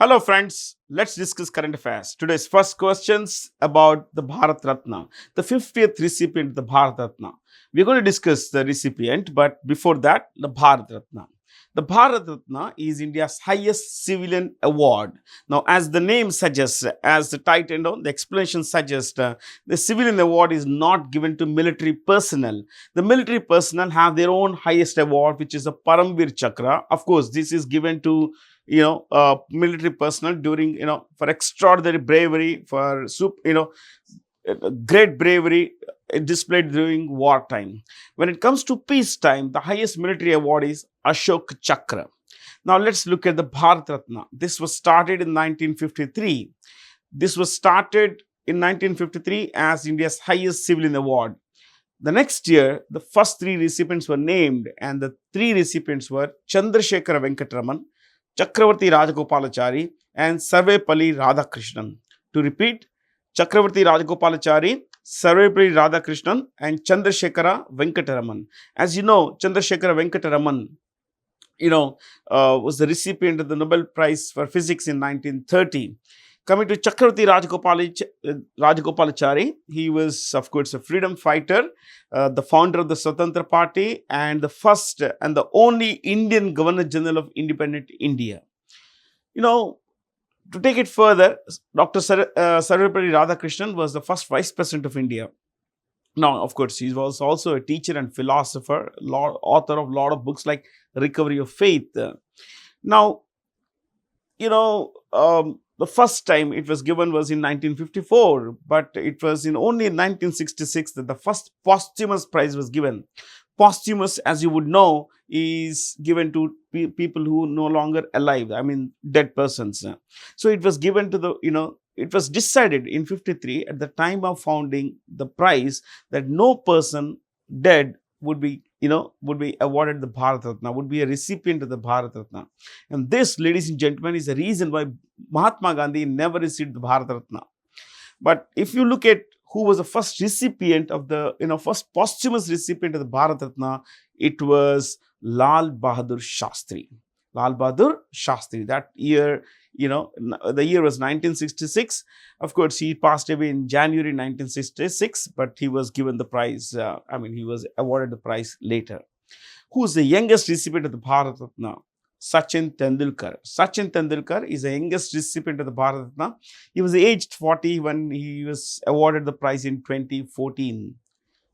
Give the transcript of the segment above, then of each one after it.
Hello friends, let's discuss current affairs. Today's first questions about the Bharat Ratna, the 50th recipient of the Bharat Ratna. We're going to discuss the recipient, but before that, the Bharat Ratna. The Bharat Ratna is India's highest civilian award. Now, as the name suggests, as the title, the explanation suggests, the civilian award is not given to military personnel. The military personnel have their own highest award, which is the Paramvir Chakra. Of course, this is given to military personnel during for extraordinary bravery, for great bravery displayed during wartime. When it comes to peacetime, the highest military award is Ashok Chakra. Now let's look at the Bharat Ratna. This was started in 1953. This was started in 1953 as India's highest civilian award. The next year, the first three recipients were named, and the three recipients were Chandrasekhara Venkataraman, Chakravarti Rajagopalachari, and Sarvepalli Radhakrishnan. To repeat, Chakravarti Rajagopalachari, Sarvepalli Radhakrishnan, and Chandrasekhara Venkataraman. As you know, Chandrasekhara Venkataraman, was the recipient of the Nobel Prize for Physics in 1930. Coming to Chakravarti Rajagopalachari, he was, of course, a freedom fighter, the founder of the Swatantra Party, and the first and the only Indian Governor General of independent India. To take it further, Dr. Sarvepalli Radhakrishnan was the first Vice President of India. Now, of course, he was also a teacher and philosopher, author of a lot of books like Recovery of Faith. The first time it was given was in 1954, but it was only in 1966 that the first posthumous prize was given. Posthumous, as you would know, is given to people who are no longer alive, dead persons. So it was given to it was decided in 53 at the time of founding the prize that no person dead would be awarded the Bharat Ratna, would be a recipient of the Bharat Ratna. And this, ladies and gentlemen, is the reason why Mahatma Gandhi never received the Bharat Ratna. But if you look at who was the first recipient of the, first posthumous recipient of the Bharat Ratna, it was Lal Bahadur Shastri. Lal Bahadur Shastri. That year, the year was 1966. Of course, he passed away in January 1966, but he was given the prize. He was awarded the prize later. Who is the youngest recipient of the Bharat Ratna? Sachin Tendulkar. Sachin Tendulkar is the youngest recipient of the Bharat Ratna. He was aged 40 when he was awarded the prize in 2014.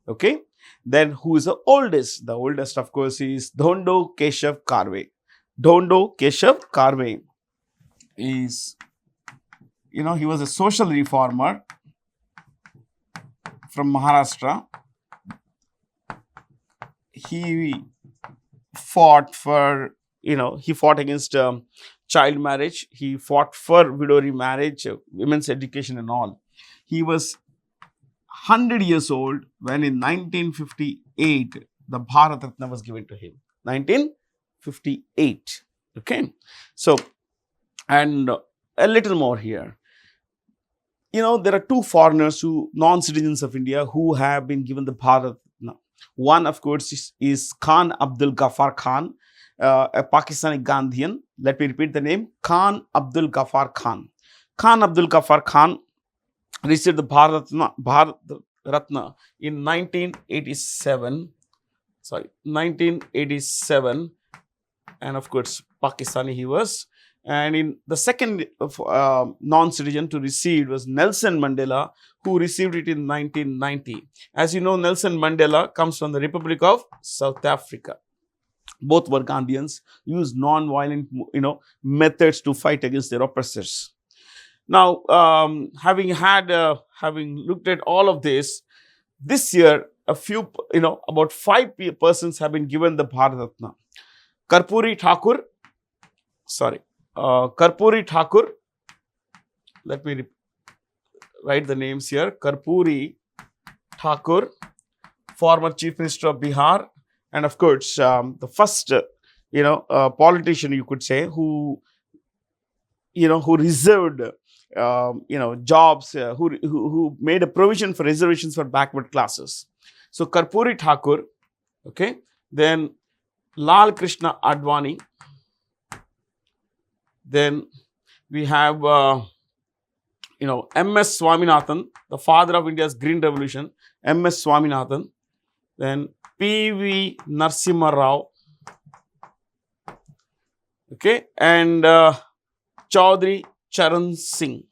Okay. Then who is the oldest? The oldest, of course, is Dhondo Keshav Karve. Dhondo Keshav Karve is, he was a social reformer from Maharashtra. He fought for, he fought against child marriage. He fought for widow remarriage, women's education and all. He was 100 years old when in 1958, the Bharat Ratna was given to him. 1958. Okay. So, and a little more here. There are two foreigners, non-citizens of India, who have been given the Bharat Ratna. One, of course, is Khan Abdul Ghaffar Khan, a Pakistani Gandhian. Let me repeat the name, Khan Abdul Ghaffar Khan. Khan Abdul Ghaffar Khan received the Bharat Ratna in 1987. 1987. And of course, Pakistani he was. And in the second non-citizen to receive was Nelson Mandela, who received it in 1990. As you know, Nelson Mandela comes from the Republic of South Africa. Both were Gandhians, used non-violent, methods to fight against their oppressors. Now, having looked at all of this year, about 5 persons have been given the Bharat Ratna. Karpuri Thakur, let me write the names here. Karpuri Thakur, former Chief Minister of Bihar, and of course, the first, politician, you could say, who reserved, jobs, who made a provision for reservations for backward classes. So, Karpuri Thakur, okay, then Lal Krishna Advani, then We have, M.S. Swaminathan, the father of India's Green Revolution, M.S. Swaminathan. Then P.V. Narasimha Rao, okay, and Chaudhry Charan Singh.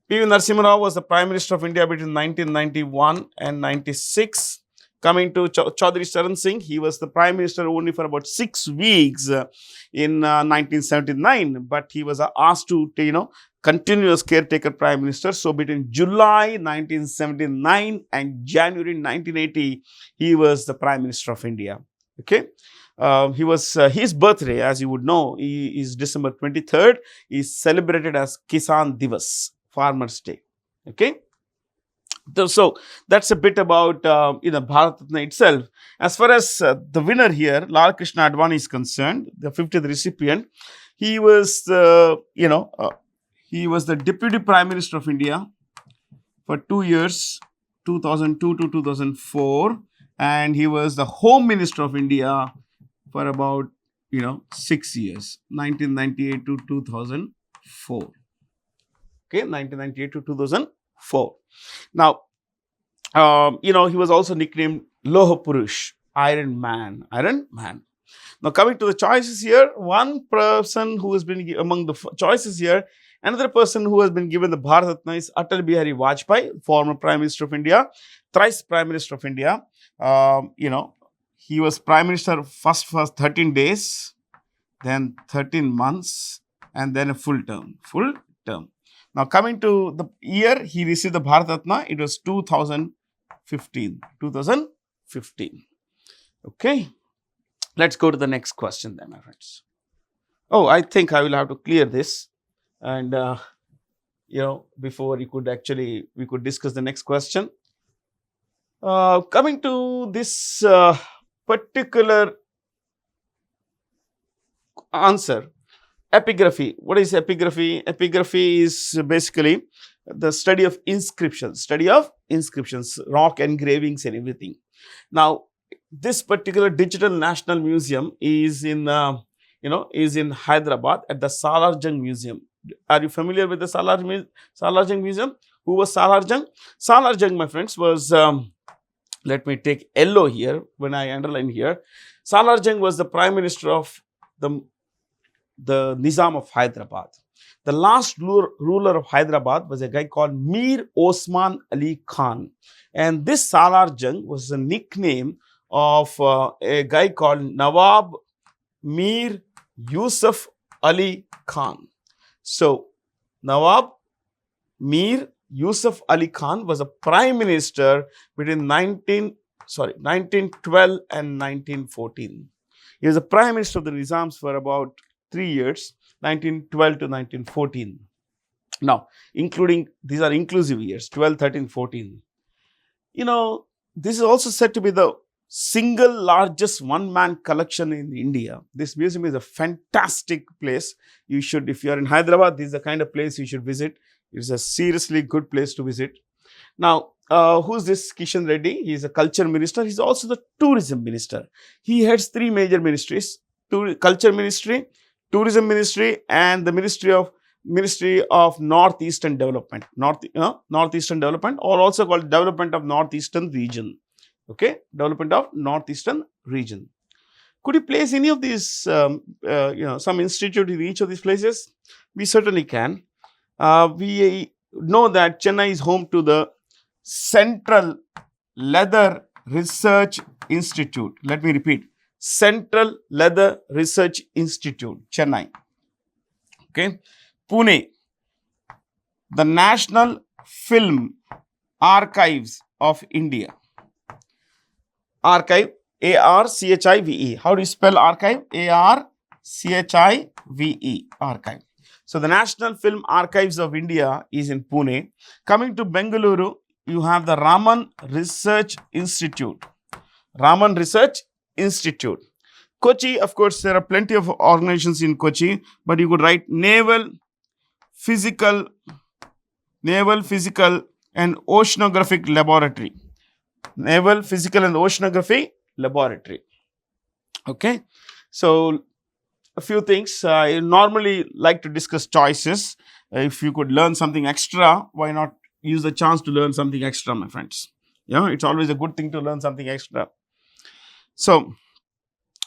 P.V. Narasimha Rao was the Prime Minister of India between 1991 and 96. Coming to Chaudhry Charan Singh, he was the Prime Minister only for about 6 weeks in 1979, but he was asked to, continue as caretaker Prime Minister. So, between July 1979 and January 1980, he was the Prime Minister of India. Okay. He was his birthday, as you would know, is December 23rd, is celebrated as Kisan Divas, Farmers' Day. Okay. So that's a bit about Bharat Ratna itself. As far as the winner here, Lal Krishna Advani, is concerned, the 50th recipient, he was he was the Deputy Prime Minister of India for 2 years, 2002 to 2004, and he was the Home Minister of India for about 6 years, 1998 to 2004. Okay, 1998 to 2004. Now, he was also nicknamed Loha Purush, Iron Man. Now, coming to the choices here, one person who has been among the choices here, another person who has been given the Bharat Ratna is Atal Bihari Vajpayee, former Prime Minister of India, thrice Prime Minister of India. He was Prime Minister first for 13 days, then 13 months, and then a full term. Now, coming to the year he received the Bharat Ratna, it was 2015. Okay. Let's go to the next question then, my friends. Oh, I think I will have to clear this. And, before we could discuss the next question. Coming to this particular answer, epigraphy. What is epigraphy? Epigraphy is basically the study of inscriptions, rock engravings and everything. Now, this particular Digital National Museum is in Hyderabad at the Salarjung Museum. Are you familiar with the Salarjung Museum? Who was Salarjung? Salarjung, my friends, was, let me take yellow here when I underline here. Salarjung was the Prime Minister of the Nizam of Hyderabad. The last ruler of Hyderabad was a guy called Mir Osman Ali Khan. And this Salarjung was a nickname of a guy called Nawab Mir Yusuf Ali Khan. So, Nawab Mir Yusuf Ali Khan was a Prime Minister between 1912 and 1914. He was a Prime Minister of the Nizams for about 3 years, 1912 to 1914. Now, these are inclusive years, 12, 13, 14. This is also said to be the single largest one-man collection in India. This museum is a fantastic place. You should, if you are in Hyderabad, this is the kind of place you should visit. It's a seriously good place to visit. Now, who's this Kishan Reddy? He is a culture minister. He's also the tourism minister. He heads 3 major ministries: culture ministry, tourism ministry, and the Ministry of Northeastern Development. Northeastern Development, or also called Development of Northeastern Region. Okay, Development of Northeastern Region. Could you place any of these, some institute in each of these places? We certainly can. We know that Chennai is home to the Central Leather Research Institute. Let me repeat. Central Leather Research Institute, Chennai. Okay. Pune, the National Film Archives of India. Archive, A-R-C-H-I-V-E. How do you spell archive? A-R-C-H-I-V-E, archive. So, the National Film Archives of India is in Pune. Coming to Bengaluru, you have the Raman Research Institute. Raman Research Institute. Kochi, of course, there are plenty of organizations in Kochi, but you could write Naval Physical and Oceanographic Laboratory. Naval Physical and Oceanography Laboratory. Okay. So, a few things. I normally like to discuss choices. If you could learn something extra, why not use the chance to learn something extra, my friends? Yeah, it's always a good thing to learn something extra. So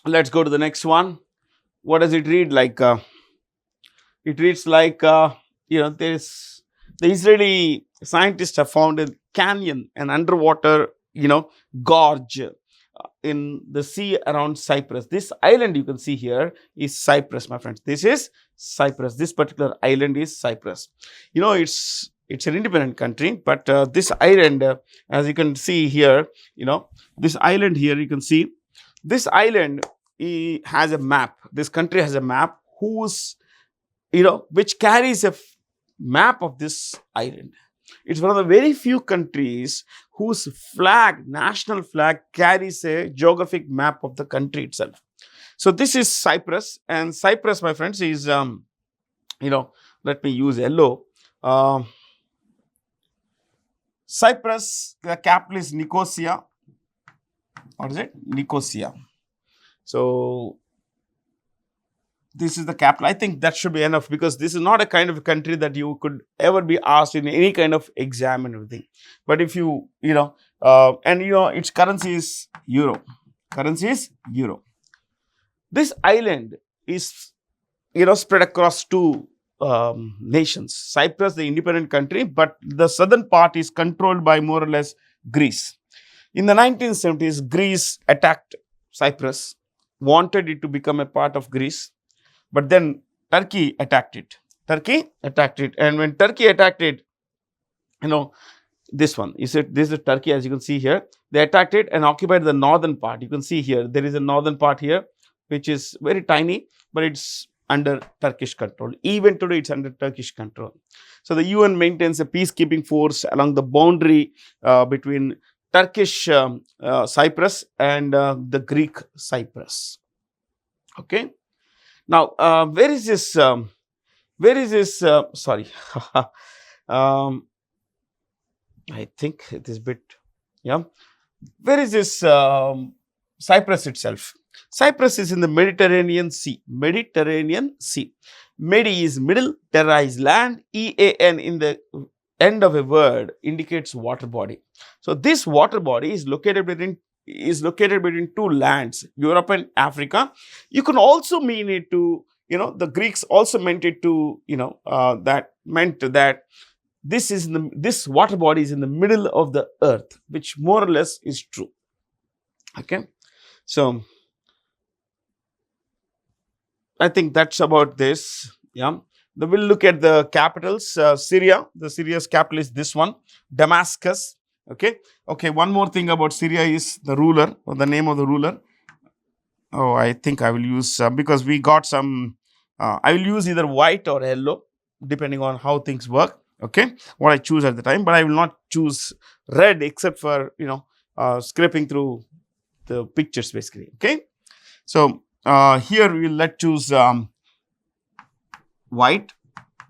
let's go to the next one. What does it read like? It reads like, there's the Israeli scientists have found a canyon, an underwater, gorge in the sea around Cyprus. This island you can see here is Cyprus, my friends. This is Cyprus. This particular island is Cyprus. It's an independent country, but this island, as you can see here, this island here, you can see this island has a map. This country has a map which carries a map of this island. It's one of the very few countries whose national flag, carries a geographic map of the country itself. So this is Cyprus, and Cyprus, my friends, is, let me use yellow. Cyprus, the capital is Nicosia. What is it? Nicosia. So this is the capital. I think that should be enough, because this is not a kind of country that you could ever be asked in any kind of exam and everything. But if its currency is euro. This island is, spread across two nations. Cyprus, the independent country, but the southern part is controlled by more or less Greece. In the 1970s, Greece attacked Cyprus, wanted it to become a part of Greece. But then Turkey attacked it. And when Turkey attacked it, this one, this is Turkey, as you can see here. They attacked it and occupied the northern part. You can see here, there is a northern part here, which is very tiny, but it's under Turkish control. Even today, it's under Turkish control. So the UN maintains a peacekeeping force along the boundary between Turkish Cyprus and the Greek Cyprus. Okay. Now, where is this? Sorry. I think it is bit, yeah. Where is this Cyprus itself? Cyprus is in the Mediterranean Sea. Medi is middle, terra is land, EAN in the end of a word indicates water body. So this water body is located between two lands, Europe and Africa. You can also mean it to, the Greeks also meant it to, that this water body is in the middle of the earth, which more or less is true. Okay. So I think that's about this. Yeah. Then we'll look at the capitals. Syria, Syria's capital is this one, Damascus. Okay. One more thing about Syria is the ruler, or the name of the ruler. Oh, I think I will use, because we got some, I will use either white or yellow, depending on how things work. Okay. What I choose at the time, but I will not choose red except for, scraping through the pictures basically. Okay. So here we will choose white.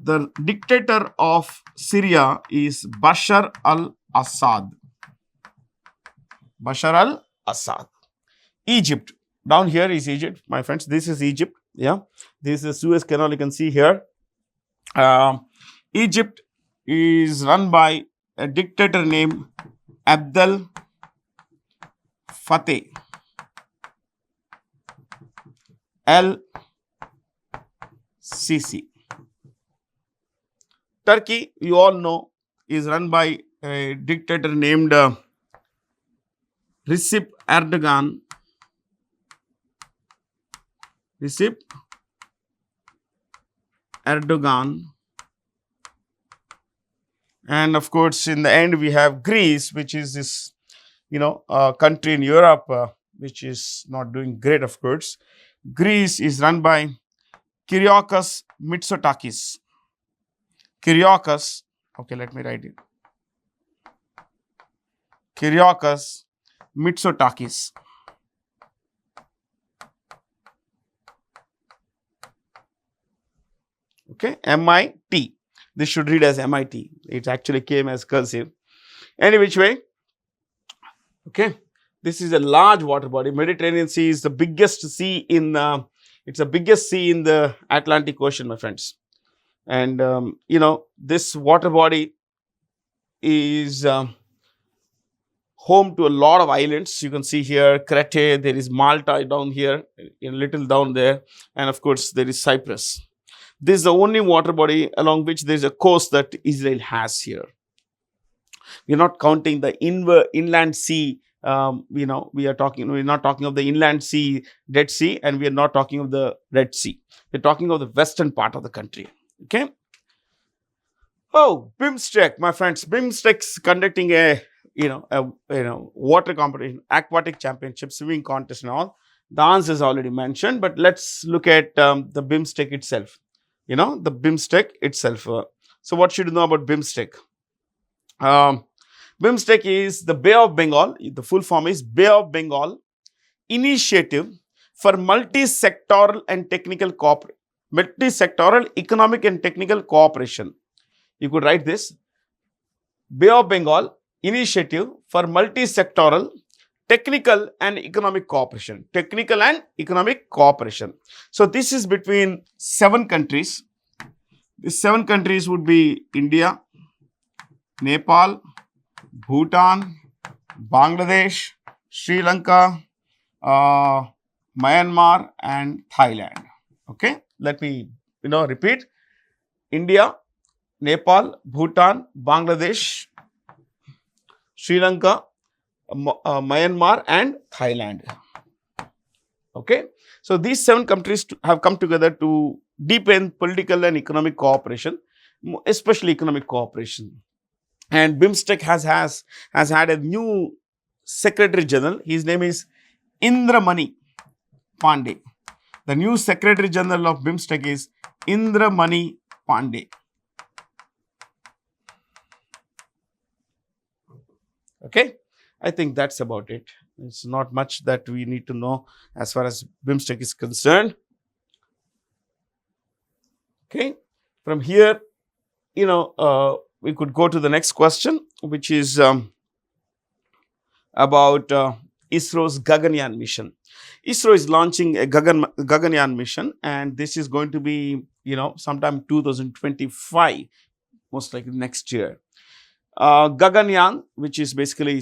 The dictator of Syria is Bashar al-Assad. Egypt. Down here is Egypt, my friends. This is Egypt. Yeah. This is Suez Canal. You can see here. Egypt is run by a dictator named Abdel Fattah el-Sisi. Turkey, you all know, is run by a dictator named Recep Erdogan. And of course, in the end, we have Greece, which is this, country in Europe, which is not doing great, of course. Greece is run by Kyriakos Mitsotakis. Okay, let me write it. Kyriakos Mitsotakis. Okay, MIT. This should read as MIT. It actually came as cursive. Any which way. Okay, this is a large water body. Mediterranean Sea is the biggest sea in It's the biggest sea in the Atlantic Ocean, my friends. And this water body is home to a lot of islands. You can see here Crete, there is Malta down here, a little down there, and of course there is Cyprus. This is the only water body along which there is a coast that Israel has here. We are not counting the inland sea. We're not talking of the inland sea, Dead Sea, and we are not talking of the Red Sea. We're talking of the western part of the country. Okay. Oh, BIMSTEC, my friends. BIMSTEC's conducting a water competition, aquatic championship, swimming contest and all. The answer is already mentioned, but let's look at the BIMSTEC itself. The BIMSTEC itself. So what should you know about BIMSTEC? BIMSTEC is the Bay of Bengal. The full form is Bay of Bengal Initiative for Multi-Sectoral and Technical Cooperation. Multi-sectoral economic and technical cooperation. You could write this: Bay of Bengal Initiative for Multi-Sectoral Technical and Economic Cooperation. Technical and economic cooperation. So this is between 7 countries. These 7 countries would be India, Nepal, Bhutan, Bangladesh, Sri Lanka, Myanmar, and Thailand. Okay, let me repeat: India, Nepal, Bhutan, Bangladesh, Sri Lanka, Myanmar, and Thailand. Okay, so these 7 countries have come together to deepen political and economic cooperation, especially economic cooperation. And BIMSTEC has had a new Secretary General. His name is Indramani Pandey. The new Secretary General of BIMSTEC is Indramani Pandey. Okay, I think that's about it. It's not much that we need to know as far as BIMSTEC is concerned. Okay, from here, we could go to the next question, which is about ISRO's Gaganyaan mission. ISRO is launching a Gaganyaan mission, and this is going to be, sometime 2025, most likely next year. Gaganyaan, which is basically,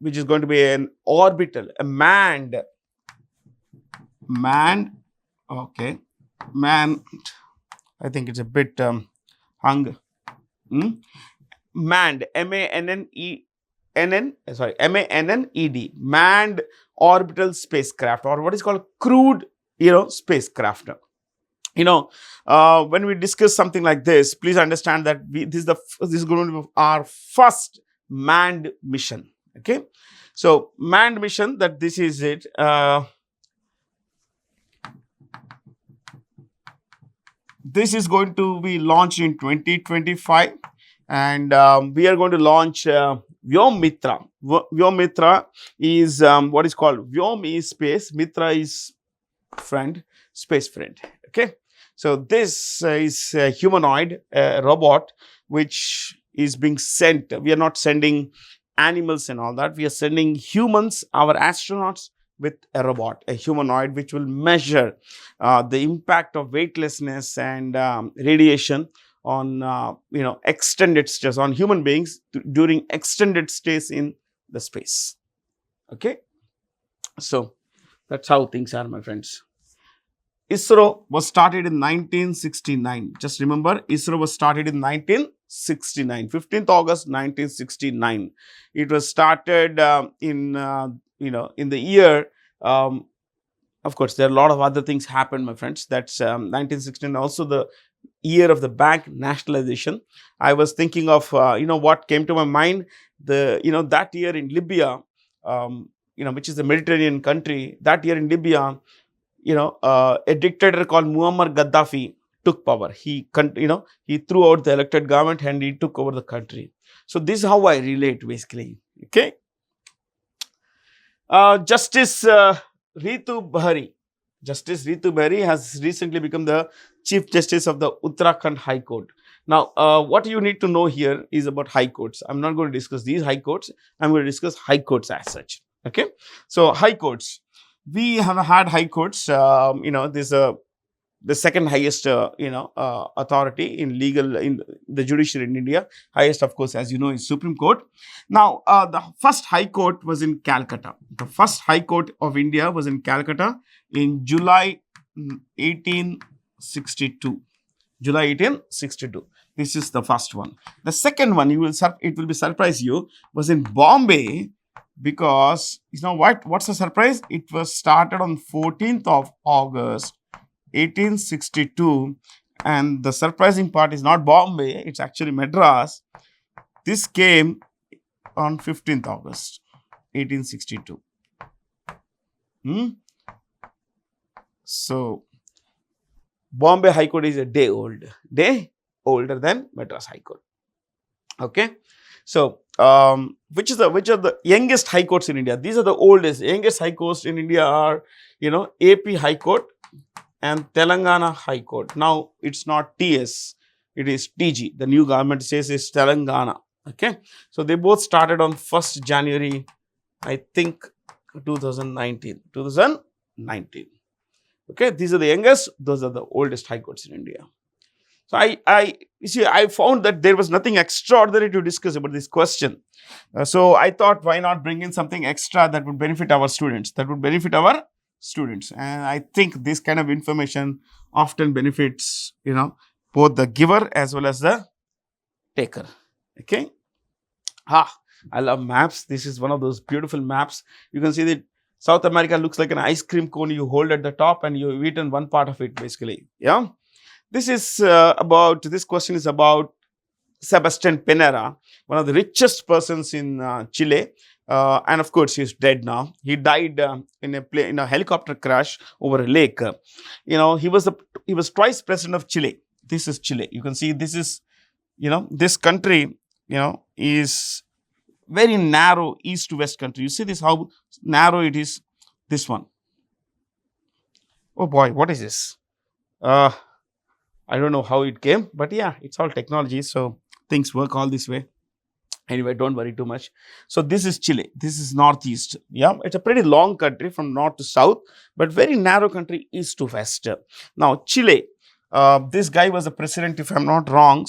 which is going to be an orbital, a manned, I think it's a bit manned, M-A-N-N-E-D, manned orbital spacecraft, or what is called crewed, spacecraft. When we discuss something like this, please understand that this is going to be our first manned mission. Okay, so manned mission, that this is it. This is going to be launched in 2025, and we are going to launch Vyom-Mitra. Vyom-Mitra is what is called Vyom is space, Mitra is friend, space friend. Okay, so this is a humanoid robot which is being sent. We are not sending animals and all that. We are sending humans, our astronauts, with a robot, a humanoid, which will measure the impact of weightlessness and radiation on extended stays on human beings during extended stays in the space. Okay, so that's how things are, my friends. ISRO was started in 1969. Just remember, ISRO was started in 1969, 15th August 1969. It was started in the year. Of course, there are a lot of other things happened, my friends. That's 1916, also the year of the bank nationalization. I was thinking of what came to my mind. That year in Libya, which is a Mediterranean country. That year in Libya, a dictator called Muammar Gaddafi took power. He threw out the elected government and he took over the country. So this is how I relate, basically. Okay. Justice Ritu Bahari has recently become the Chief Justice of the Uttarakhand High Court. Now, what you need to know here is about high courts. I'm not going to discuss these high courts. I'm going to discuss high courts as such. Okay. So, high courts. we have had high courts. This the second highest, authority in legal in the judiciary in India. Highest, of course, as you know, is Supreme Court. Now, the first High Court was in Calcutta. The first High Court of India was in Calcutta in July 1862. July 1862. This is the first one. The second one, it will be surprise you, was in Bombay, because what's the surprise? It was started on 14th of August 1862, and the surprising part is not Bombay, it's actually Madras. This came on 15th August 1862. So Bombay High Court is a day older than Madras High Court. Okay, so which are the youngest high courts in India? These are the oldest. Youngest high courts in India are AP High Court and Telangana High Court. Now it's not TS, it is TG. The new government says it's Telangana. Okay, so they both started on 1st January, I think 2019. Okay, these are the youngest, those are the oldest high courts in India. So I found that there was nothing extraordinary to discuss about this question. So I thought, why not bring in something extra that would benefit our students, And I think this kind of information often benefits, both the giver as well as the taker. Okay. I love maps. This is one of those beautiful maps. You can see that South America looks like an ice cream cone you hold at the top and you've eaten one part of it basically. Yeah. This question is about Sebastian Pinera, one of the richest persons in Chile. And of course, he's dead now. He died in a helicopter crash over a lake. He was twice president of Chile. This is Chile. You can see this is, this country, is very narrow east to west country. You see this, how narrow it is, this one. Oh boy, what is this? I don't know how it came, but yeah, it's all technology. So things work all this way. Anyway, don't worry too much. So this is Chile. This is northeast. Yeah, it's a pretty long country from north to south, but very narrow country east to west. Now, Chile, this guy was a president, if I'm not wrong,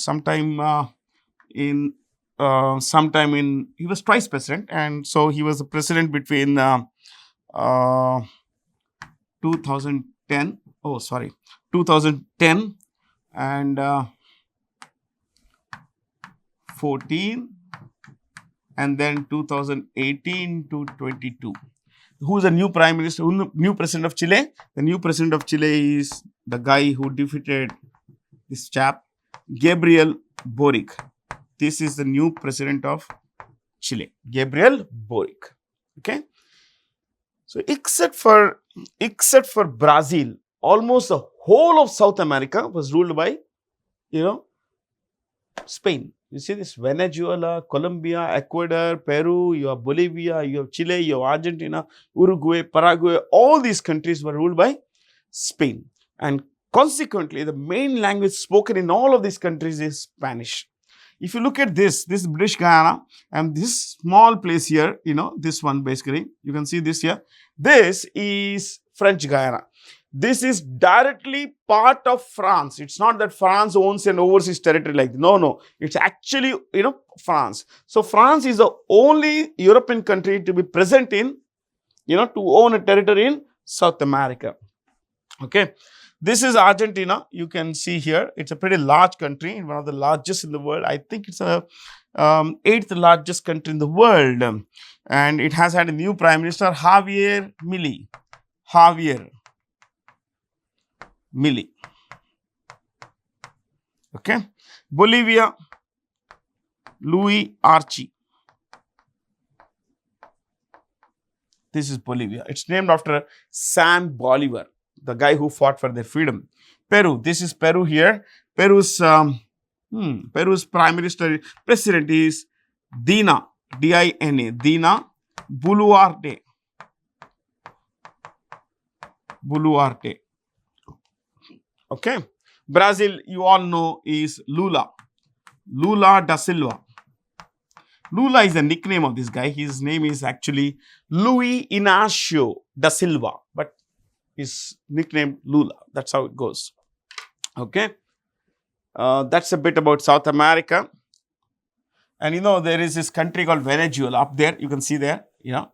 he was twice president, and so he was a president between 2010 and 14, and then 2018 to 22. Who is the new prime minister, new president of Chile? The new president of Chile is the guy who defeated this chap, Gabriel Boric. This is the new president of Chile, Gabriel Boric. Okay. So except for Brazil, almost the whole of South America was ruled by, Spain. You see this: Venezuela, Colombia, Ecuador, Peru, you have Bolivia, you have Chile, you have Argentina, Uruguay, Paraguay. All these countries were ruled by Spain. And consequently, the main language spoken in all of these countries is Spanish. If you look at this is British Guyana, and this small place here, this one basically, you can see this here. This is French Guyana. This is directly part of France. It's not that France owns an overseas territory like, no. It's actually, France. So France is the only European country to be present in, to own a territory in South America. Okay. This is Argentina. You can see here, it's a pretty large country, one of the largest in the world. I think it's the 8th largest country in the world. And it has had a new prime minister, Javier Milei. Okay. Bolivia, Luis Arce. This is Bolivia. It's named after San Bolivar, the guy who fought for their freedom. Peru. This is Peru here. Peru's president is Dina, D-I-N-A, Dina Boluarte. Okay. Brazil, you all know, is Lula da Silva. Lula is the nickname of this guy. His name is actually Luis Inacio da Silva, but his nickname Lula. That's how it goes. Okay. That's a bit about South America. And there is this country called Venezuela up there. You can see there.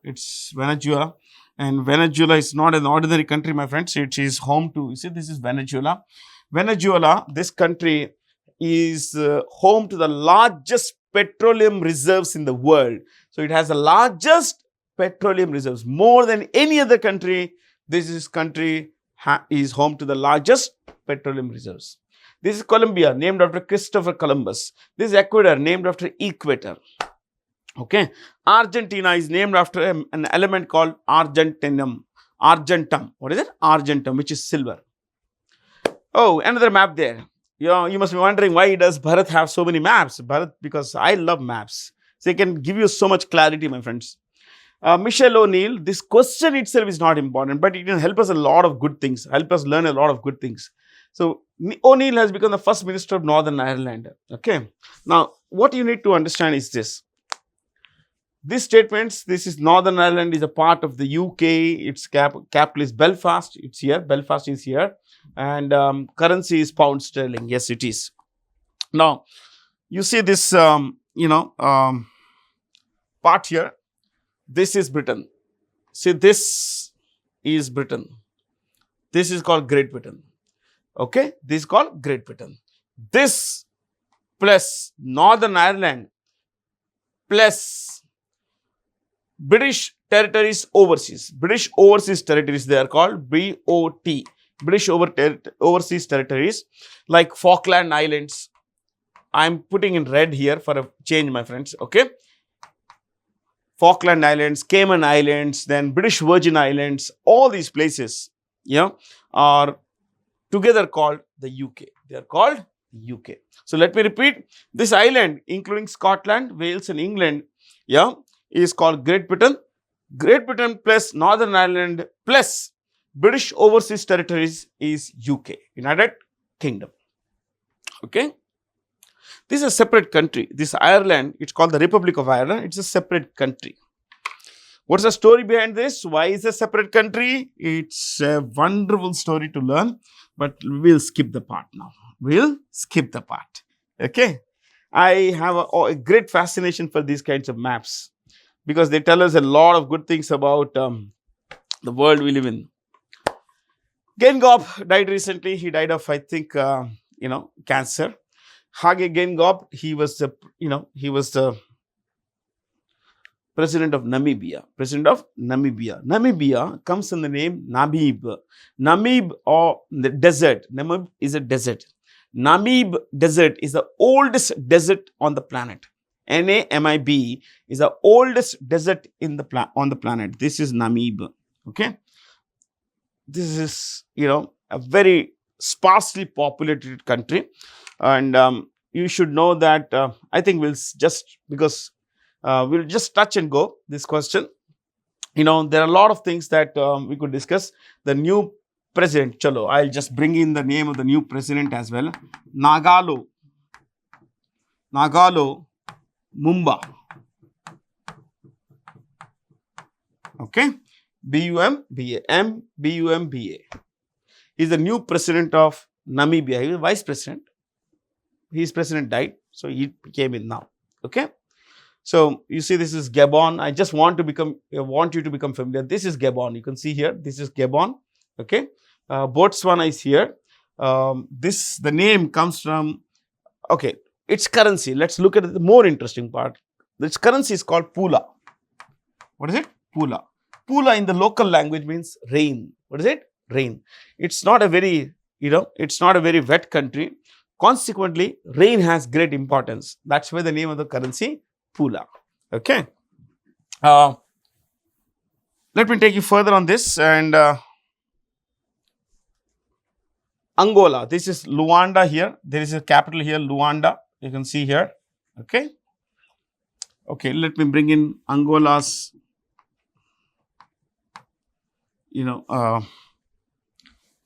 It's Venezuela. And Venezuela is not an ordinary country, my friends. It is home to, you see, this is Venezuela. Venezuela, this country is home to the largest petroleum reserves in the world. So it has the largest petroleum reserves. More than any other country, this country is home to the largest petroleum reserves. This is Colombia, named after Christopher Columbus. This is Ecuador, named after Equator. Okay. Argentina is named after an element called argentum. What is it? Argentum, which is silver. Oh, another map there. You must be wondering, why does Bharat have so many maps? Bharat, because I love maps. They can give you so much clarity, my friends. Michelle O'Neill, this question itself is not important, but it can help us a lot of good things, help us learn a lot of good things. So, O'Neill has become the first minister of Northern Ireland. Okay. Now, what you need to understand is this. These statements, this is Northern Ireland is a part of the UK. Its capital is Belfast. It's here. Belfast is here. And currency is pound sterling. Yes, it is. Now, you see this, part here. This is Britain. See, this is Britain. This is called Great Britain. Okay. This is called Great Britain. This plus Northern Ireland plus British territories overseas. British overseas territories, they are called BOT. British overseas territories like Falkland Islands. I'm putting in red here for a change, my friends. Okay. Falkland Islands, Cayman Islands, then British Virgin Islands, all these places, are together called the UK. They are called UK. So let me repeat. This island, including Scotland, Wales, and England, is called Great Britain. Great Britain plus Northern Ireland plus British overseas territories is UK, United Kingdom. Okay. This is a separate country. This Ireland, it's called the Republic of Ireland. It's a separate country. What's the story behind this? Why is it a separate country? It's a wonderful story to learn, but we'll skip the part now. We'll skip the part. Okay. I have a great fascination for these kinds of maps because they tell us a lot of good things about the world we live in. Gengob died recently. He died of, I think, cancer. Hage Gengob, he was the president of Namibia. Namibia comes in the name Namib. Namib or the desert. Namib is a desert. Namib desert is the oldest desert on the planet. NAMIB is the oldest desert on the planet. This is Namib. Okay. This is, a very sparsely populated country. And you should know that I think we'll just touch and go this question. There are a lot of things that we could discuss. The new president, chalo, I'll just bring in the name of the new president as well. Nagalo Mumba. Okay. Mumba. He's the new president of Namibia. He was vice president. His president died, so he came in now. Okay. So you see, this is Gabon. I just want you to become familiar. This is Gabon. You can see here. This is Gabon. Okay. Botswana is here. The name comes from, okay, its currency. Let's look at the more interesting part. Its currency is called Pula. What is it? Pula. Pula in the local language means rain. What is it? Rain. It's not a very, wet country. Consequently, rain has great importance. That's why the name of the currency, Pula. Okay. Let me take you further on this. And Angola. This is Luanda here. There is a capital here, Luanda. You can see here. Okay. Okay. Let me bring in Angola's,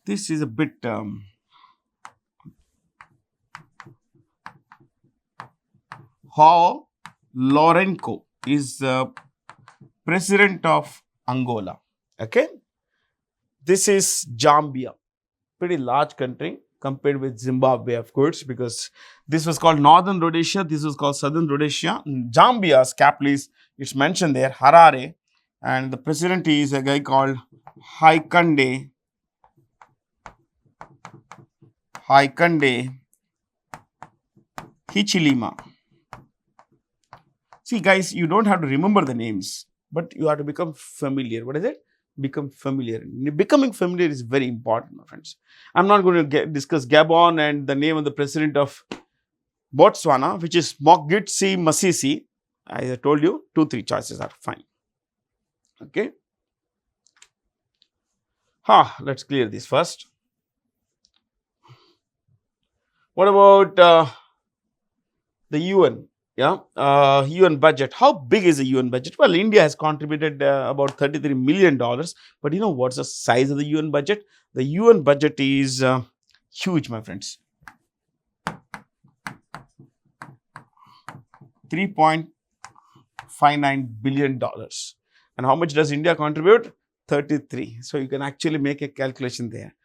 this is a bit How Lourenco is the president of Angola. Okay. This is Zambia, pretty large country compared with Zimbabwe, of course, because this was called Northern Rhodesia, this was called Southern Rhodesia. Zambia's capital is, it's mentioned there, Harare, and the president is a guy called Hakainde Hichilema. See, guys, you don't have to remember the names, but you have to become familiar. What is it? Become familiar. Becoming familiar is very important, my friends. I'm not going to discuss Gabon and the name of the president of Botswana, which is Mokgweetsi Masisi. I told you, 2-3 choices are fine. Okay. Let's clear this first. What about the UN? Yeah, UN budget. How big is the UN budget? Well, India has contributed about $33 million. But you know what's the size of the UN budget? The UN budget is huge, my friends. $3.59 billion. And how much does India contribute? 33. So you can actually make a calculation there.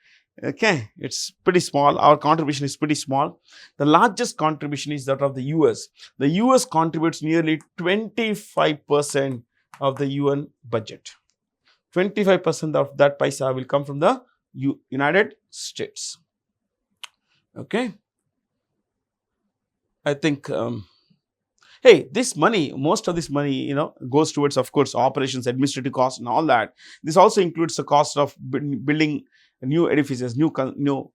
Okay, it's pretty small. Our contribution is pretty small. The largest contribution is that of the US. The US contributes nearly 25% of the UN budget. 25% of that paisa will come from the United States. Okay. I think, hey, this money, most of this money, you know, goes towards, of course, operations, administrative costs and all that. This also includes the cost of building new edifices, new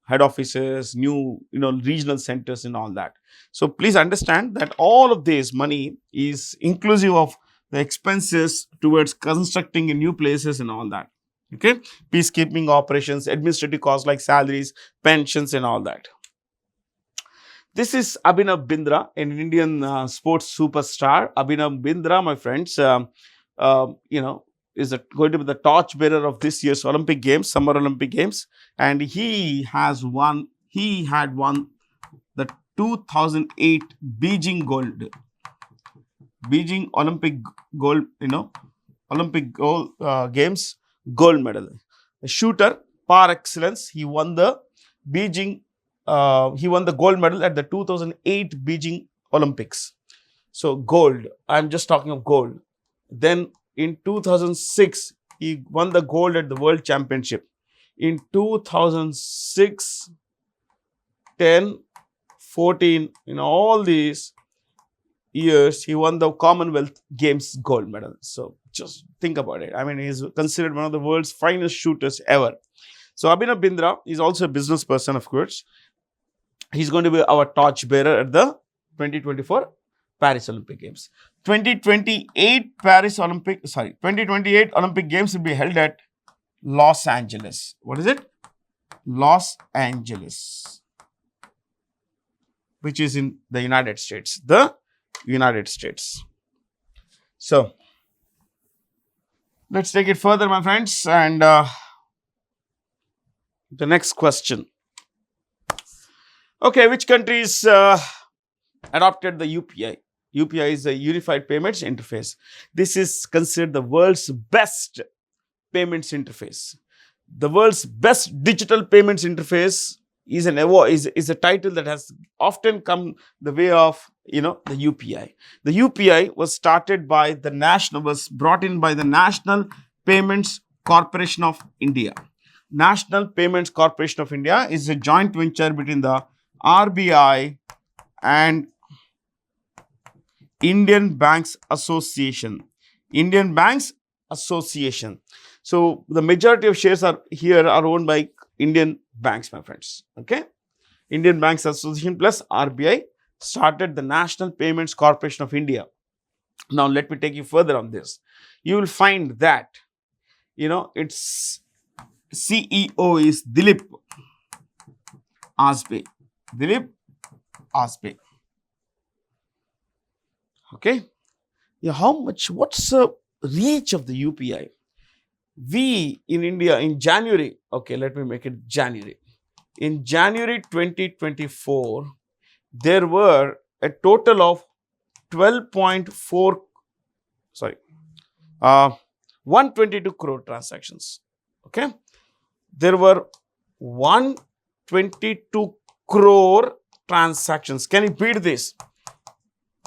head offices, new, regional centers and all that. So please understand that all of this money is inclusive of the expenses towards constructing in new places and all that. Okay, peacekeeping operations, administrative costs like salaries, pensions and all that. This is Abhinav Bindra, an Indian sports superstar. Abhinav Bindra, my friends, is going to be the torchbearer of this year's Olympic Games, Summer Olympic Games, and he had won the 2008 Beijing Olympic Games gold medal. A shooter par excellence, he won the gold medal at the 2008 Beijing Olympics. So gold, I'm just talking of gold. Then in 2006, he won the gold at the World Championship. In 2006, 10, 14, in all these years, he won the Commonwealth Games gold medal. So just think about it. I mean, he's considered one of the world's finest shooters ever. So Abhinav Bindra is also a business person, of course. He's going to be our torchbearer at the 2024 Paris Olympic Games. 2028 Olympic Games will be held at Los Angeles. What is it? Los Angeles, which is in the United States. The United States. So, let's take it further, my friends. And the next question. Okay, which countries adopted the UPI? UPI is a Unified Payments Interface. This is considered the world's best payments interface. The world's best digital payments interface is an award, is a title that has often come the way of, the UPI. The UPI was brought in by the National Payments Corporation of India. National Payments Corporation of India is a joint venture between the RBI and Indian Banks Association. Indian Banks Association. So the majority of shares are owned by Indian banks, my friends. Okay. Indian Banks Association plus RBI started the National Payments Corporation of India. Now let me take you further on this. You will find that, its CEO is Dilip Asbe. Okay. Yeah, what's the reach of the UPI? We in India in January, okay, let me make it January. In January 2024, there were a total of 12.4, sorry, 122 crore transactions. Okay, there were 122 crore transactions. Can you beat this?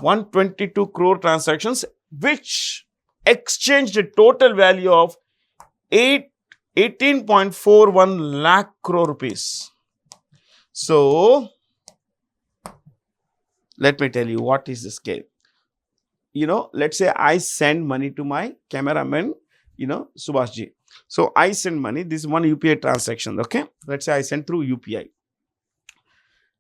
122 crore transactions, which exchanged a total value of 18.41 lakh crore rupees. So, let me tell you what is the scale. Let's say I send money to my cameraman, Subhashji. So, I send money. This is one UPI transaction. Okay. Let's say I send through UPI.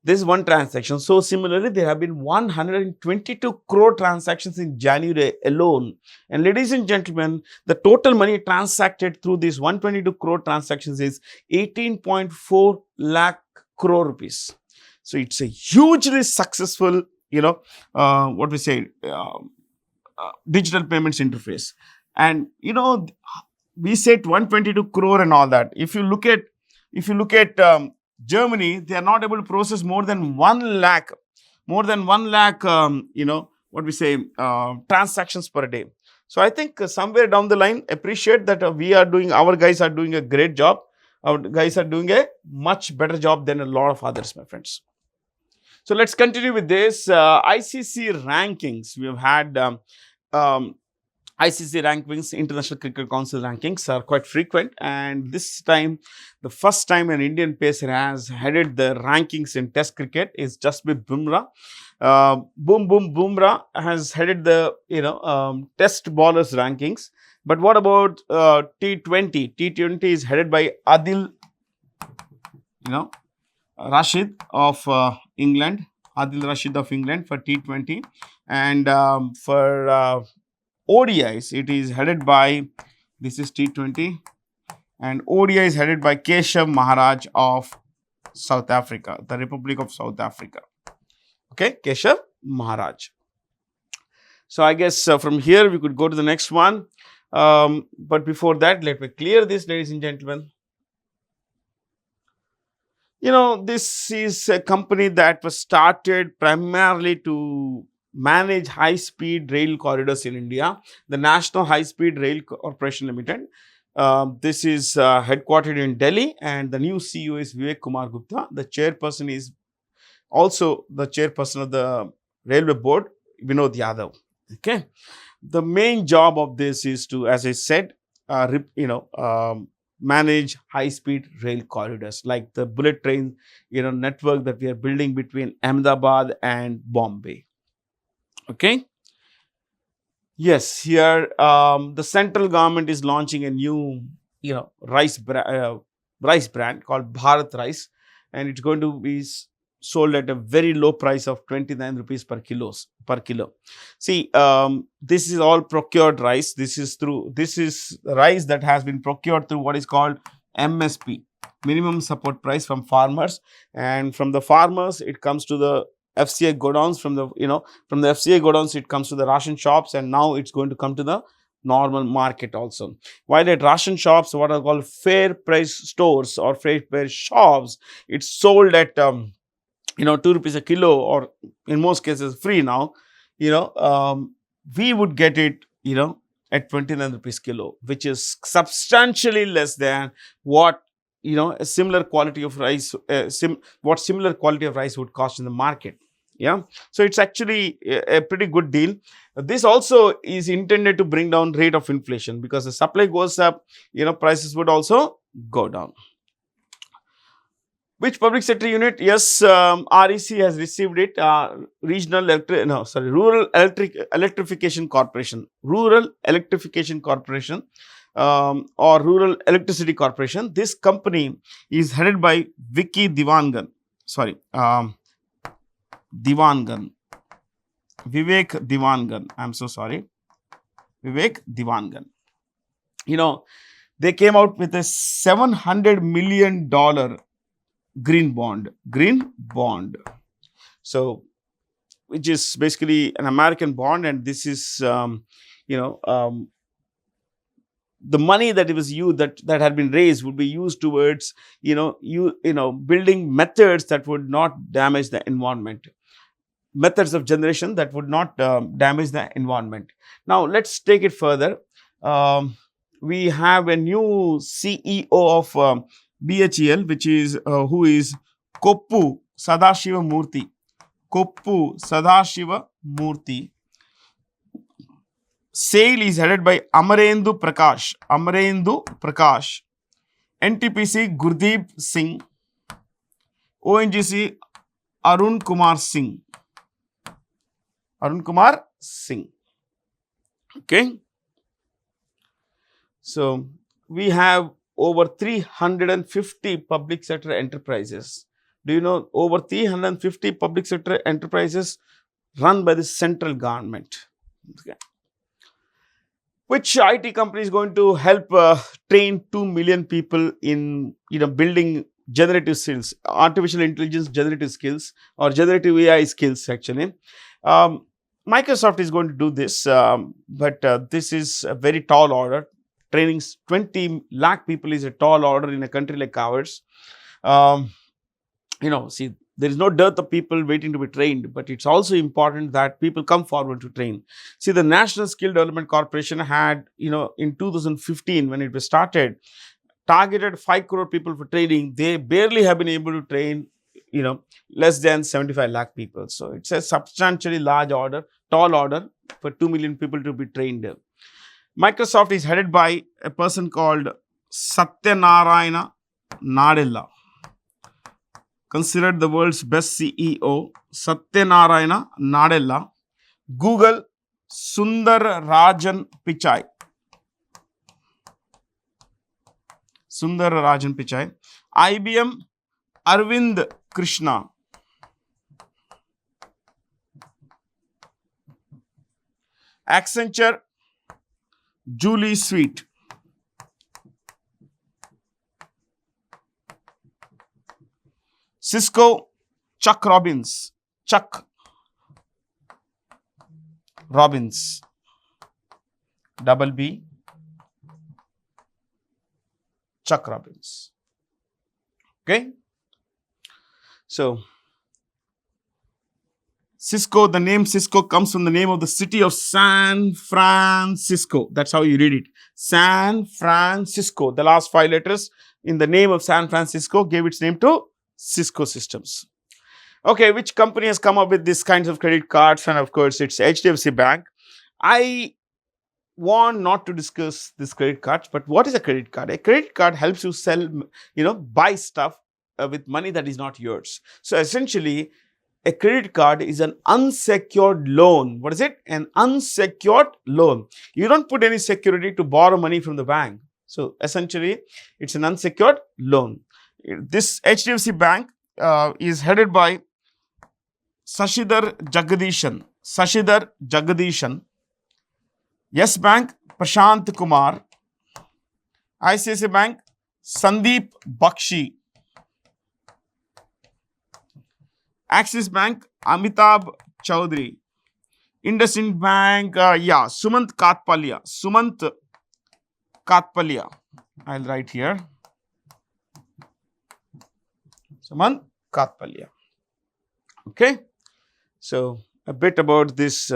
This is one transaction. So, similarly, there have been 122 crore transactions in January alone. And ladies and gentlemen, the total money transacted through these 122 crore transactions is 18.4 lakh crore rupees. So, it's a hugely successful, digital payments interface. And, we said 122 crore and all that. If you look at Germany, they are not able to process more than 1 lakh, transactions per day. So, I think somewhere down the line, appreciate that our guys are doing a great job. Our guys are doing a much better job than a lot of others, my friends. So, let's continue with this. ICC rankings. We have had ICC rankings, International Cricket Council rankings are quite frequent, and this time, the first time an Indian pacer has headed the rankings in Test cricket is Jasprit Bumrah. Bumrah has headed the Test bowlers rankings. But what about T20? T20 is headed by Adil, Rashid of England. Adil Rashid of England for T20, and for ODIs, it is headed by, this is T20, and ODI is headed by Keshav Maharaj of South Africa, the Republic of South Africa. Okay, Keshav Maharaj. So, I guess from here we could go to the next one. But before that, let me clear this, ladies and gentlemen. This is a company that was started primarily to manage high-speed rail corridors in India, the National High-Speed Rail Corporation Limited. This is headquartered in Delhi, and the new CEO is Vivek Kumar Gupta. The chairperson is also the chairperson of the Railway Board, Vinod Yadav. Okay. The main job of this is to, as I said, manage high-speed rail corridors like the bullet train, network that we are building between Ahmedabad and Bombay. Okay. Yes, here the central government is launching a new, rice brand called Bharat Rice, and it's going to be sold at a very low price of 29 rupees per kilo. See, this is all procured rice. This is rice that has been procured through what is called MSP, minimum support price, from farmers, and from the farmers it comes to the FCI godowns. From the FCI godowns it comes to the ration shops, and now it's going to come to the normal market also. While at ration shops, what are called fair price stores or fair price shops, it's sold at 2 rupees a kilo, or in most cases free now. We would get it at 29 rupees kilo, which is substantially less than what a similar quality of rice would cost in the market. Yeah, so it's actually a pretty good deal. This also is intended to bring down rate of inflation, because the supply goes up, prices would also go down. Which public sector unit? Yes, REC has received it. Rural Electrification Corporation, or Rural Electricity Corporation. This company is headed by Vivek Divangan. I'm so sorry. Vivek Divangan. They came out with a $700 million green bond. So, which is basically an American bond, and this is, the money that it was used, that had been raised, would be used towards, building methods that would not damage the environment. methods of generation that would not damage the environment. Now, let's take it further. We have a new CEO of BHEL, which is who is Koppu Sadashiva Murthy. Koppu Sadashiva Murthy. SAIL is headed by Amarendu Prakash. Amarendu Prakash. NTPC Gurdeep Singh. ONGC Arun Kumar Singh. Arun Kumar Singh. Okay. So, we have over 350 public sector enterprises. Do you know over 350 public sector enterprises run by the central government? Okay. Which IT company is going to help train 2 million people in building generative skills, artificial intelligence generative skills or generative AI skills actually. Microsoft is going to do this, but this is a very tall order. Training 20 lakh people is a tall order in a country like ours. See, there is no dearth of people waiting to be trained, but it's also important that people come forward to train. See, the National Skill Development Corporation had, in 2015 when it was started, targeted 5 crore people for training. They barely have been able to train, less than 75 lakh people. So, it's a substantially large order, tall order for 2 million people to be trained. Microsoft is headed by a person called Satyanarayana Nadella. Considered the world's best CEO, Satyanarayana Nadella. Google, Sundar Rajan Pichai. Sundar Rajan Pichai. IBM, Arvind Krishna. Accenture, Julie Sweet. Cisco, Chuck Robbins. Chuck Robbins. Double B. Chuck Robbins. Okay. So, Cisco, the name Cisco comes from the name of the city of San Francisco. That's how you read it. San Francisco. The last 5 letters in the name of San Francisco gave its name to Cisco Systems. Okay, which company has come up with these kinds of credit cards? And of course, it's HDFC Bank. I want not to discuss this credit cards, but what is a credit card? A credit card helps you sell, buy stuff with money that is not yours. So essentially, a credit card is an unsecured loan. What is it? An unsecured loan. You don't put any security to borrow money from the bank. So essentially, it's an unsecured loan. This HDFC Bank is headed by Sashidhar Jagadishan. Sashidhar Jagadishan. Yes Bank, Prashant Kumar. ICICI Bank, Sandeep Bakshi. Axis Bank, Amitabh Chaudhary. IndusInd Bank, Sumant Katpalia. Sumant Katpalia. I'll write here. Sumant Katpalia. Okay. So, a bit about this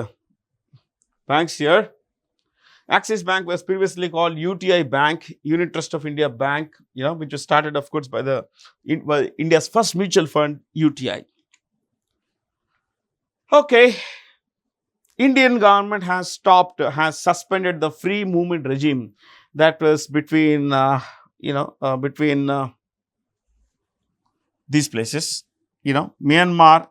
banks here. Axis Bank was previously called UTI Bank, Unit Trust of India Bank, which was started, of course, by India's first mutual fund, UTI. Okay. Indian government has suspended the free movement regime that was between, these places, Myanmar,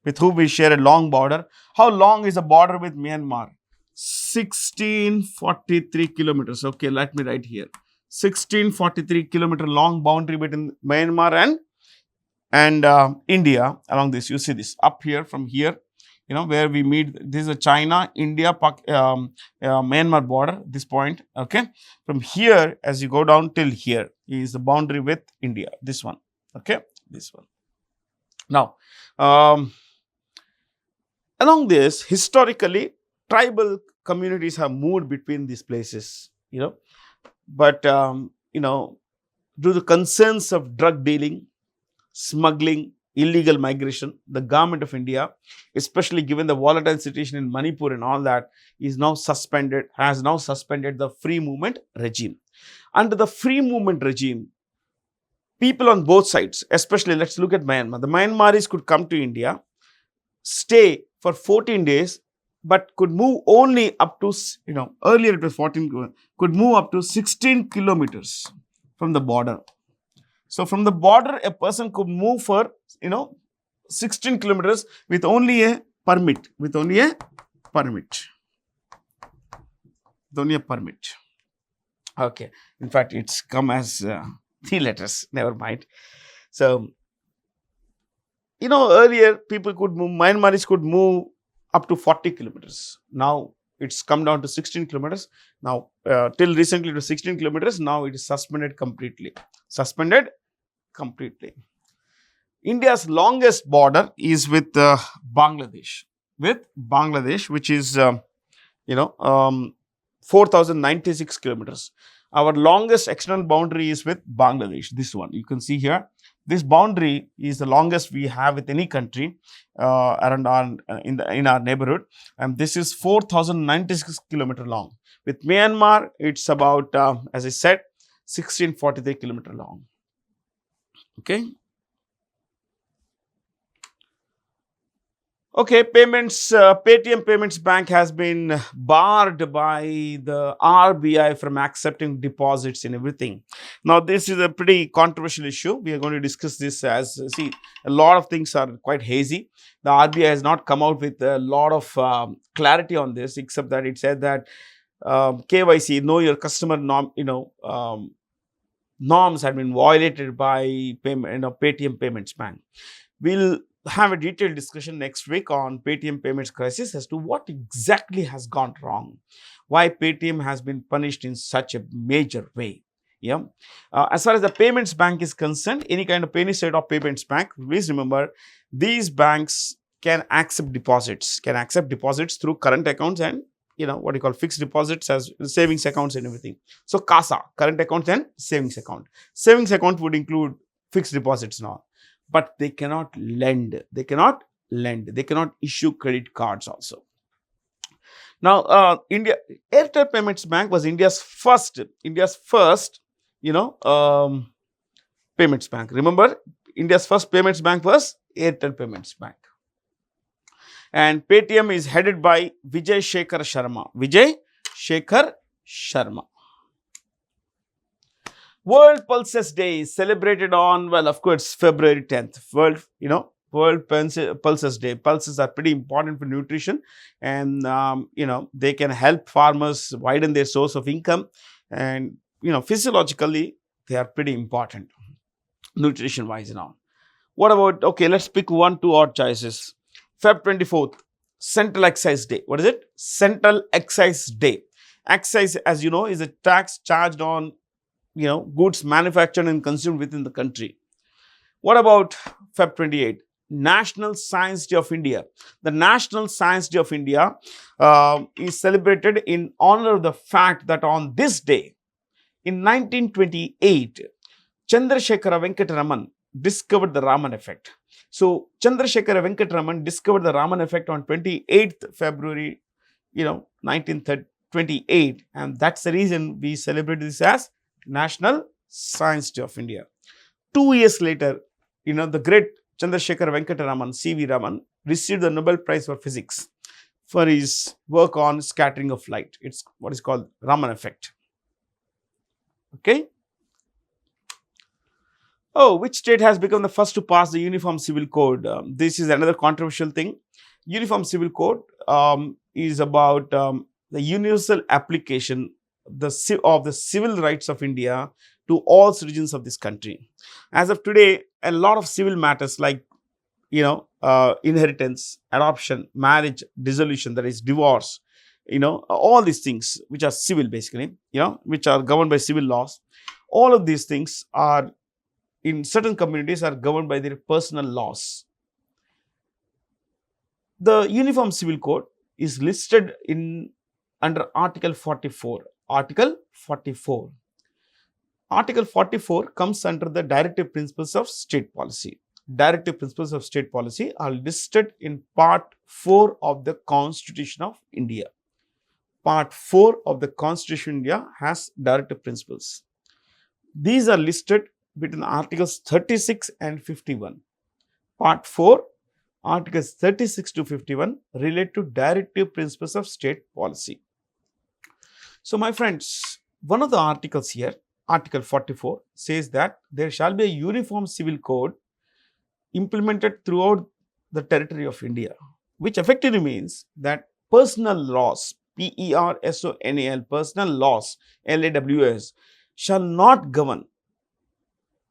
with whom we share a long border. How long is the border with Myanmar? 1643 kilometers. Okay, let me write here. 1643 kilometer long boundary between Myanmar and India along this. You see this up here from here, where we meet. This is a China, India, Myanmar border, this point. Okay. From here, as you go down till here is the boundary with India. This one. Okay. This one. Now, along this, historically, tribal communities have moved between these places, but, due to concerns of drug dealing, smuggling, illegal migration, the government of India, especially given the volatile situation in Manipur and all that, has now suspended the free movement regime. Under the free movement regime, people on both sides, especially let's look at Myanmar. The Myanmaris could come to India, stay for 14 days, but could move only up to, earlier it was 14, could move up to 16 kilometers from the border. So, from the border, a person could move for, 16 kilometers with only a permit, Okay. In fact, it's come as 3 letters, never mind. So, earlier people could move, Myanmaris could move up to 40 kilometers. Now, it's come down to 16 kilometers. Now, till recently it was 16 kilometers. Now, it is suspended completely. India's longest border is with Bangladesh. Which is, 4,096 kilometers. Our longest external boundary is with Bangladesh. This one, you can see here. This boundary is the longest we have with any country around in our neighborhood, and this is 4,096 kilometer long. With Myanmar, it's about, as I said, 1,643 kilometer long. Okay. Okay, PTM Payments Bank has been barred by the RBI from accepting deposits and everything. Now, this is a pretty controversial issue. We are going to discuss this as, a lot of things are quite hazy. The RBI has not come out with a lot of clarity on this, except that it said that KYC, know your customer norms have been violated by PTM Payments Bank. We'll have a detailed discussion next week on Paytm payments crisis as to what exactly has gone wrong, why Paytm has been punished in such a major way. Yeah. As far as the payments bank is concerned, any kind of any state of payments bank, please remember these banks can accept deposits through current accounts and what you call fixed deposits as savings accounts and everything. So CASA, current accounts and savings account. Savings account would include fixed deposits now. But they cannot lend. They cannot issue credit cards also. Now, Airtel Payments Bank was India's first, payments bank. Remember, India's first payments bank was Airtel Payments Bank. And Paytm is headed by Vijay Shekhar Sharma. World Pulses Day is celebrated on, well, of course, February 10th. World Pulses Day. Pulses are pretty important for nutrition, and they can help farmers widen their source of income, and physiologically they are pretty important, nutrition wise and all. What about, okay, let's pick 1, 2 odd choices. Feb 24th, Central Excise Day. What is it? Central Excise Day. Excise, as you know, is a tax charged on goods manufactured and consumed within the country. What about Feb 28? National Science Day of India. The National Science Day of India is celebrated in honor of the fact that on this day, in 1928, Chandrasekhara Venkata Raman discovered the Raman effect. So, Chandrasekhara Venkata Raman discovered the Raman effect on 28th February, 1928, and that's the reason we celebrate this as National Science Day of India. 2 years later, the great Chandrasekhara Venkata Raman, C.V. Raman, received the Nobel Prize for Physics for his work on scattering of light. It's what is called Raman effect. Okay. Oh, which state has become the first to pass the Uniform Civil Code? This is another controversial thing. Uniform Civil Code is about the universal application of the civil rights of India to all citizens of this country. As of today, a lot of civil matters like, inheritance, adoption, marriage, dissolution, that is divorce, all these things which are civil basically, which are governed by civil laws. All of these things are, in certain communities, are governed by their personal laws. The Uniform Civil Code is listed under Article 44. Article 44 comes under the directive principles of state policy. directive principles of state policy are listed in Part 4 of the Constitution of India. Part 4 of the Constitution of India has directive principles. These are listed between Articles 36 and 51. Part 4, Articles 36 to 51 relate to directive principles of state policy. So, my friends, one of the articles here, Article 44, says that there shall be a uniform civil code implemented throughout the territory of India, which effectively means that personal laws, PERSONAL, personal laws, LAWS, shall not govern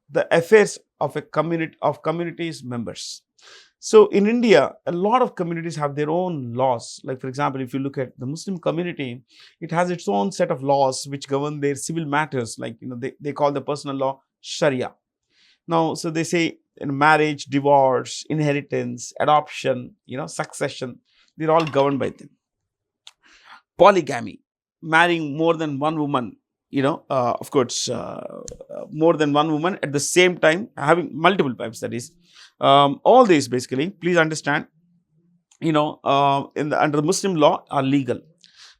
the affairs of a community of communities members. So, in India, a lot of communities have their own laws. Like, for example, if you look at the Muslim community, it has its own set of laws which govern their civil matters. Like, they call the personal law Sharia. Now, so they say in marriage, divorce, inheritance, adoption, succession, they're all governed by them. Polygamy, marrying more than one woman, of course, more than one woman at the same time, having multiple wives, that is. All these basically, please understand, under the Muslim law are legal.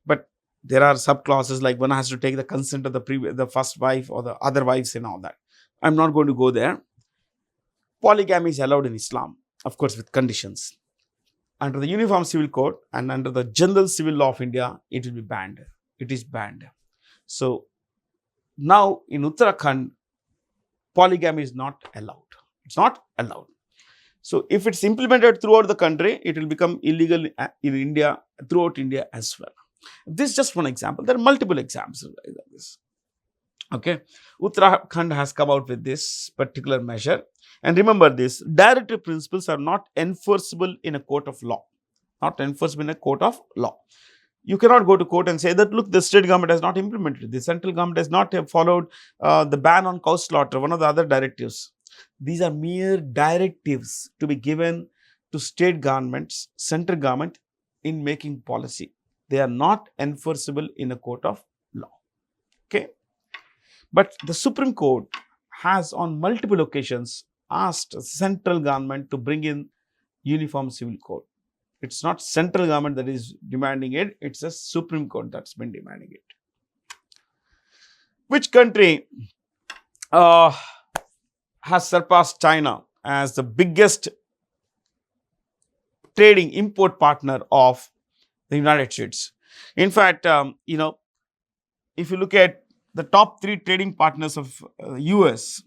But there are subclauses like one has to take the consent of the first wife or the other wives and all that. I'm not going to go there. Polygamy is allowed in Islam, of course, with conditions. Under the Uniform Civil Code and under the General Civil Law of India, it will be banned. It is banned. So, now in Uttarakhand, polygamy is not allowed. It's not allowed. So, if it's implemented throughout the country, it will become illegal in India, throughout India as well. This is just one example. There are multiple examples like this. Okay. Uttarakhand has come out with this particular measure. And remember this, directive principles are not enforceable in a court of law. Not enforceable in a court of law. You cannot go to court and say that, look, the state government has not implemented, the central government has not followed the ban on cow slaughter, one of the other directives. These are mere directives to be given to state governments, central government in making policy. They are not enforceable in a court of law. Okay. But the Supreme Court has on multiple occasions asked the central government to bring in Uniform Civil Code. It's not central government that is demanding it, it's a Supreme Court that's been demanding it. Which country has surpassed China as the biggest trading import partner of the United States? In fact, if you look at the top 3 trading partners of US,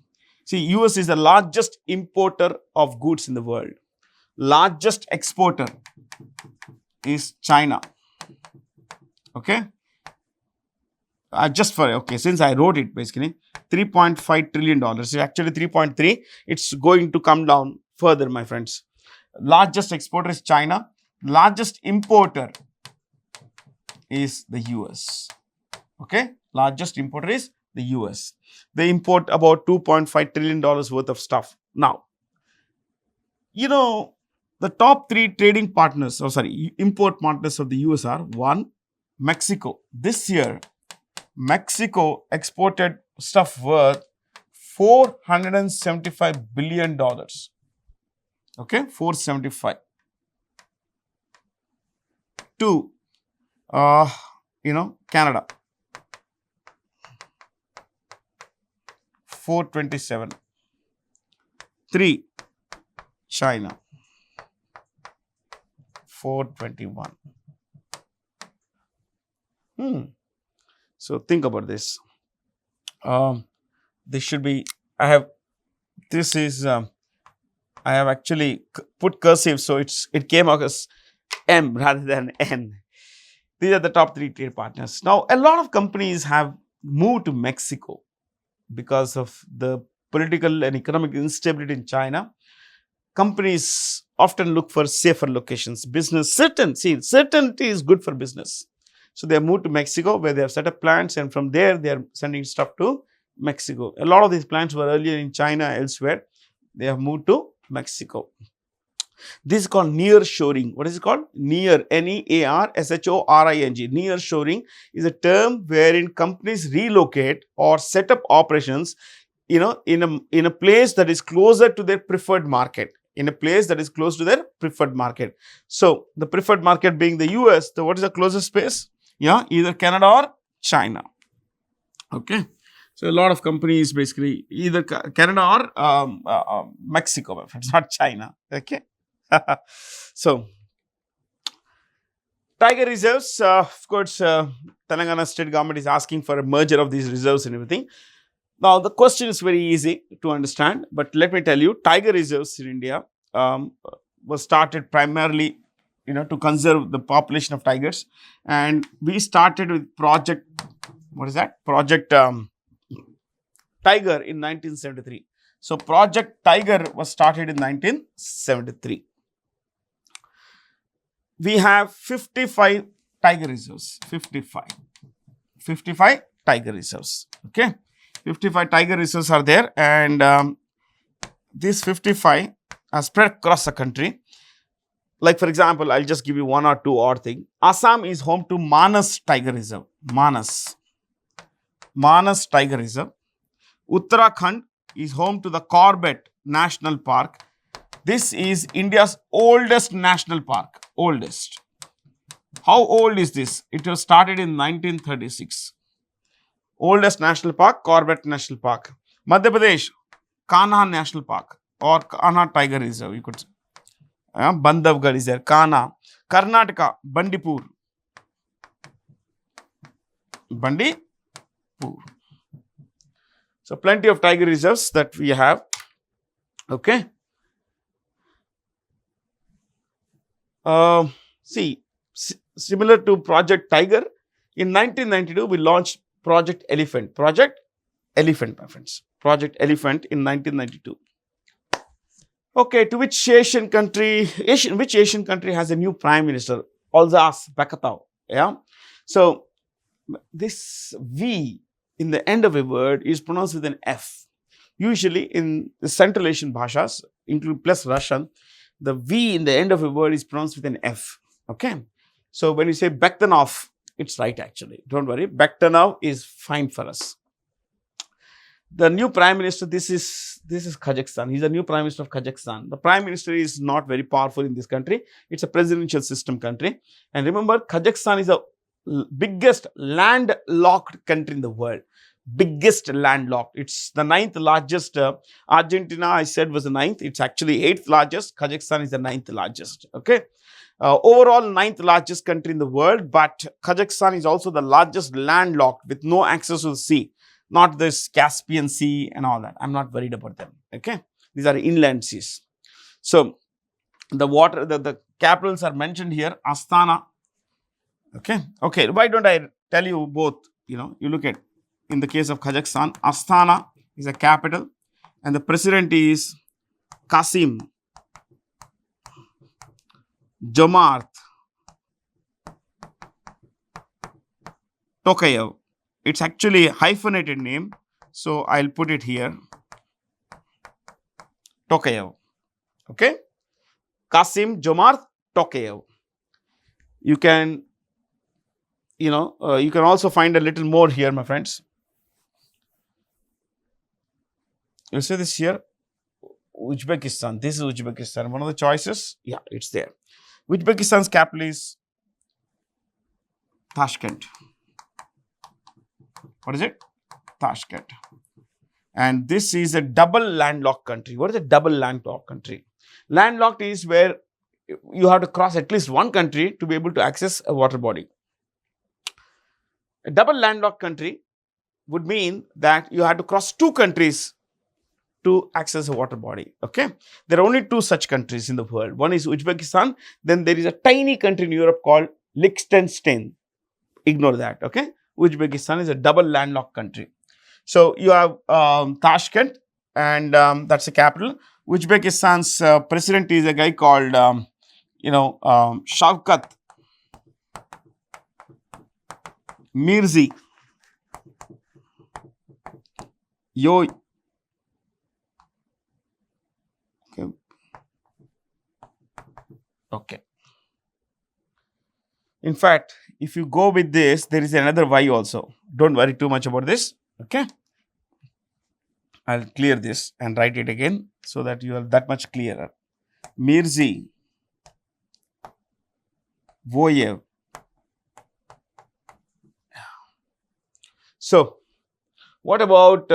see, US is the largest importer of goods in the world. Largest exporter is China. Okay. Since I wrote it basically, $3.5 trillion. It's actually 3.3. It's going to come down further, my friends. Largest exporter is China. Largest importer is the US. Okay. Largest importer is the US. They import about $2.5 trillion worth of stuff. Now, the top 3 trading partners, import partners of the US are 1, Mexico. This year, Mexico exported stuff worth $475 billion. Okay, 475. 2, Canada. 427. 3, China. 421. So think about this. This should be, I have actually put cursive, so it came out as M rather than N. These are the top 3 trade partners. Now, a lot of companies have moved to Mexico because of the political and economic instability in China. Companies often look for safer locations. Business certainty is good for business. So they have moved to Mexico, where they have set up plants, and from there they are sending stuff to Mexico. A lot of these plants were earlier in China, elsewhere. They have moved to Mexico. This is called nearshoring. What is it called? Near, N-E-A-R-S-H-O-R-I-N-G. Nearshoring is a term wherein companies relocate or set up operations in a place that is closer to their preferred market. In a place that is close to their preferred market. So, the preferred market being the US, what is the closest place? Yeah, either Canada or China. Okay. So, a lot of companies basically either Canada or Mexico, my friends, not China. Okay. So, tiger reserves, of course, Telangana state government is asking for a merger of these reserves and everything. Now, the question is very easy to understand, but let me tell you, tiger reserves in India was started primarily, to conserve the population of tigers. And we started with Project Tiger in 1973. So, Project Tiger was started in 1973. We have 55 tiger reserves, 55 tiger reserves, okay. 55 tiger reserves are there, and these 55 are spread across the country. Like, for example, I'll just give you one or two odd thing. Assam is home to Manas Tiger Reserve. Manas Tiger Reserve. Uttarakhand is home to the Corbett National Park. This is India's oldest national park. Oldest. How old is this? It was started in 1936. Oldest national park, Corbett National Park. Madhya Pradesh, Kanha National Park or Kanha Tiger Reserve, you could say. Bandhavgarh is there, Kanha. Karnataka, Bandipur. So, plenty of tiger reserves that we have. Okay. Similar to Project Tiger, in 1992, we launched Project Elephant. Project Elephant, my friends. Project Elephant in 1992. Okay, to which Asian country has a new prime minister? Alsace Bakatau. Yeah. So, this V in the end of a word is pronounced with an F. Usually in the Central Asian bhashas, including plus Russian, the V in the end of a word is pronounced with an F. Okay. So, when you say Bakhtanov, it's right actually. Don't worry. Bakhtanov is fine for us. The new prime minister, this is Kazakhstan. He's the new prime minister of Kazakhstan. The prime minister is not very powerful in this country. It's a presidential system country. And remember, Kazakhstan is the biggest landlocked country in the world. Biggest landlocked. It's the 9th largest. Argentina, I said, was the 9th. It's actually 8th largest. Kazakhstan is the 9th largest. Okay. Overall 9th largest country in the world, but Kazakhstan is also the largest landlocked with no access to the sea. Not this Caspian Sea and all that. I'm not worried about them. Okay. These are inland seas. So, the capitals are mentioned here. Astana. Okay. Okay. Why don't I tell you both? You look at, in the case of Kazakhstan, Astana is a capital and the president is Kasim Jomart Tokayev. It's actually a hyphenated name. So, I'll put it here. Tokayev. Okay. Kasim Jomart Tokayev. You can, you can also find a little more here, my friends. You see this here? Uzbekistan. This is Uzbekistan. One of the choices. Yeah, it's there. Uzbekistan's capital is Tashkent. What is it? Tashkent. And this is a double landlocked country. What is a double landlocked country? Landlocked is where you have to cross at least one country to be able to access a water body. A double landlocked country would mean that you have to cross two countries to access a water body. Okay. There are only two such countries in the world. One is Uzbekistan. Then there is a tiny country in Europe called Liechtenstein. Ignore that. Okay. Uzbekistan is a double landlocked country. So, you have Tashkent and that's the capital. Uzbekistan's president is a guy called, Shavkat Mirzi. Okay. In fact, if you go with this, there is another Y also. Don't worry too much about this. Okay. I'll clear this and write it again so that you are that much clearer. Mirzi Voyev. So, what about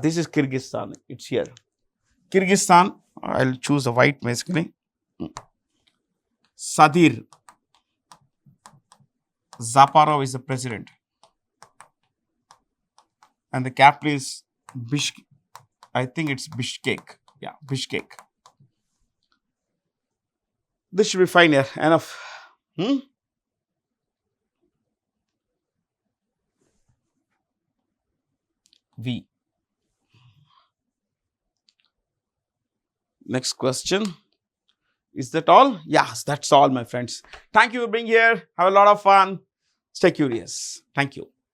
this is Kyrgyzstan, it's here. Kyrgyzstan, I'll choose a white basically. Sadir Zaparov is the president. And the capital is Bishkek. I think it's Bishkek. Yeah, Bishkek. This should be fine here. Enough. V. Next question. Is that all? Yes, that's all, my friends. Thank you for being here. Have a lot of fun. Stay curious. Thank you.